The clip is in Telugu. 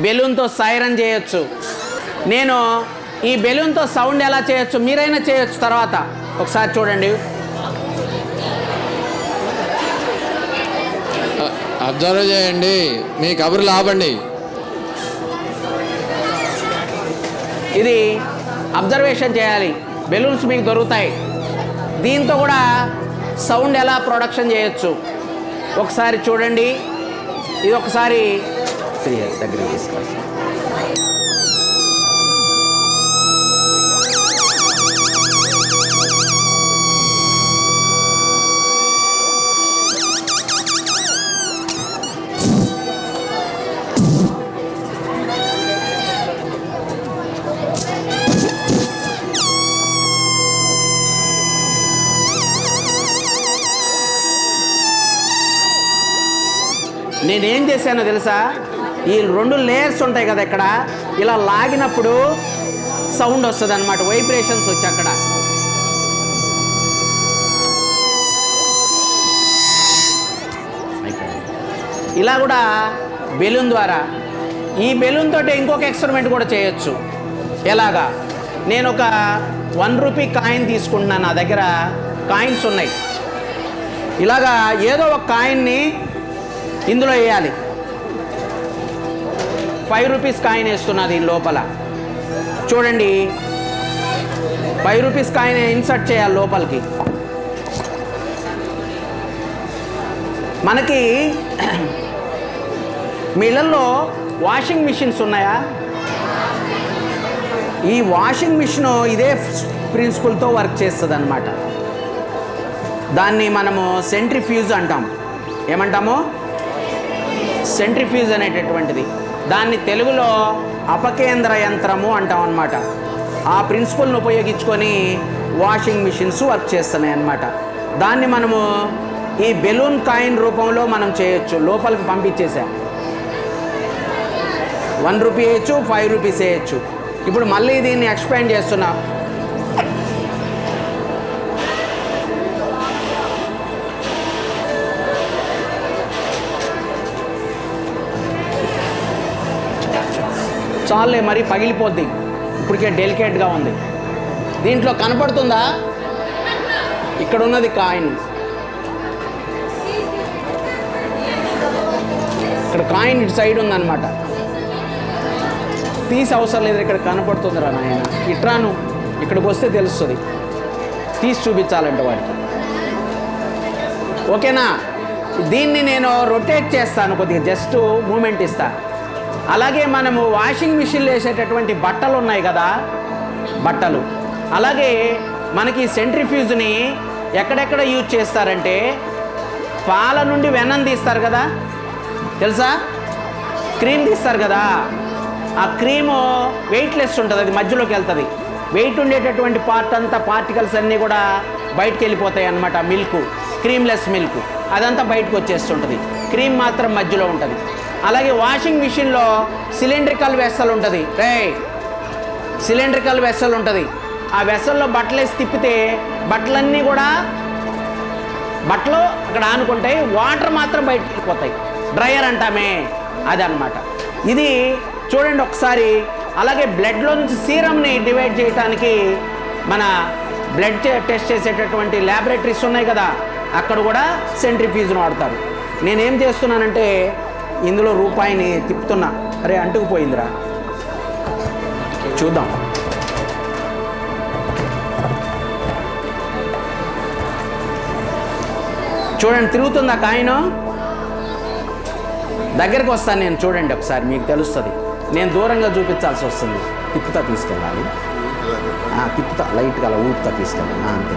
బెలూన్తో సైరన్ చేయొచ్చు. నేను ఈ బెలూన్తో సౌండ్ ఎలా చేయొచ్చు మీరైనా చేయొచ్చు. తర్వాత ఒకసారి చూడండి. అబ్జర్వ్ చేయండి, మీ కబుర్లు ఆపండి. ఇది అబ్జర్వేషన్ చేయాలి. బెలూన్స్ మీకు దొరుకుతాయి. దీంతో కూడా సౌండ్ ఎలా ప్రొడక్షన్ చేయొచ్చు ఒకసారి చూడండి. ఇది ఒకసారి దగ్గర తీసుకోవాలి. నేనేం చేశానో తెలుసా, ఈ 2 లేయర్స్ ఉంటాయి కదా ఇక్కడ, ఇలా లాగినప్పుడు సౌండ్ వస్తుంది అనమాట, వైబ్రేషన్స్ వచ్చి అక్కడ. ఇలా కూడా బెలూన్ ద్వారా, ఈ బెలూన్ తోటి ఇంకొక ఎక్స్పెరిమెంట్ కూడా చేయొచ్చు. ఎలాగా, నేను ఒక 1 రూపీ కాయిన్ తీసుకుంటున్నాను. నా దగ్గర కాయిన్స్ ఉన్నాయి. ఇలాగా ఏదో ఒక కాయిన్ని ఇందులో వేయాలి. 5 రూపీస్ కాయిన్ వేస్తున్నా దీని లోపల. చూడండి, 5 రూపీస్ కాయిన్ ఇన్సర్ట్ చేయాలి లోపలికి. మనకి మీ ఇళ్ళల్లో వాషింగ్ మిషన్స్ ఉన్నాయా? ఈ వాషింగ్ మిషన్ ఇదే ప్రిన్సిపల్తో వర్క్ చేస్తుంది అన్నమాట. దాన్ని మనము సెంట్రిఫ్యూజ్ అంటాం. ఏమంటాము? సెంట్రిఫ్యూజ్ అనేటటువంటిది. దాన్ని తెలుగులో అపకేంద్ర యంత్రము అంటాం అన్నమాట. ఆ ప్రిన్సిపల్ని ఉపయోగించుకొని వాషింగ్ మిషన్స్ వర్క్ చేస్తున్నాయి అన్నమాట. దాన్ని మనము ఈ బెలూన్ కాయిన్ రూపంలో మనం చేయొచ్చు. లోపలికి పంపించేసాం. 1 రూపీ వేయచ్చు, 5 రూపీస్ వేయచ్చు. ఇప్పుడు మళ్ళీ దీన్ని ఎక్స్పాండ్ చేస్తున్నా. చాలే, మరి పగిలిపోద్ది. ఇప్పటికే డెలికేట్గా ఉంది. దీంట్లో కనపడుతుందా? ఇక్కడ ఉన్నది కాయిన్. ఇక్కడ కాయిన్ ఇటు సైడ్ ఉందన్నమాట. తీసి అవసరం లేదు, ఇక్కడ కనపడుతుందిరా నాయన. ఇట్రాను, ఇక్కడికి వస్తే తెలుస్తుంది. తీసి చూపించాలంటే వాడికి. ఓకేనా? దీన్ని నేను రొటేట్ చేస్తాను కొద్దిగా, జస్ట్ మూమెంట్ ఇస్తాను. అలాగే మనము వాషింగ్ మిషన్లో వేసేటటువంటి బట్టలు ఉన్నాయి కదా, బట్టలు. అలాగే మనకి సెంట్రిఫ్యూజ్ని ఎక్కడెక్కడ యూజ్ చేస్తారంటే, పాల నుండి వెన్నం తీస్తారు కదా, తెలుసా? క్రీమ్ తీస్తారు కదా, ఆ క్రీము వెయిట్లెస్ ఉంటుంది, అది మధ్యలోకి వెళ్తుంది. వెయిట్ ఉండేటటువంటి పార్ట్ అంతా, పార్టికల్స్ అన్నీ కూడా బయటకు వెళ్ళిపోతాయి అన్నమాట. మిల్క్, క్రీమ్లెస్ మిల్క్ అదంతా బయటకు వచ్చేస్తుంటుంది. క్రీమ్ మాత్రం మధ్యలో ఉంటుంది. అలాగే వాషింగ్ మిషన్లో సిలిండ్రికల్ వెస్సల్ ఉంటుంది. సిలిండ్రికల్ వెస్సల్ ఉంటుంది. ఆ వెస్సల్లో బట్టలు వేసి తిప్పితే బట్టలన్నీ కూడా, బట్టలు అక్కడ ఆనుకుంటాయి, వాటర్ మాత్రం బయటకు వెళ్ళిపోతాయి. డ్రయర్ అంటామే, అదనమాట. ఇది చూడండి ఒకసారి. అలాగే బ్లడ్లో నుంచి సీరమ్ని డివైడ్ చేయడానికి మన బ్లడ్ టెస్ట్ చేసేటటువంటి ల్యాబొరేటరీస్ ఉన్నాయి కదా, అక్కడ కూడా సెంట్రిఫ్యూజ్ను వాడతారు. నేనేం చేస్తున్నానంటే, ఇందులో రూపాయిని తిప్పుతున్నా. అరే అంటుకుపోయిందిరా, చూద్దాం. చూడండి, తిరుగుతుందా కాయిన్? దగ్గరికి వస్తాను నేను, చూడండి ఒకసారి, మీకు తెలుస్తుంది. నేను దూరంగా చూపించాల్సి వస్తుంది. తిప్పుతా తీసుకెళ్ళాలి. తిప్పుతా, లైట్గా అలా ఊపుతా తీసుకెళ్ళాలి. అంతే.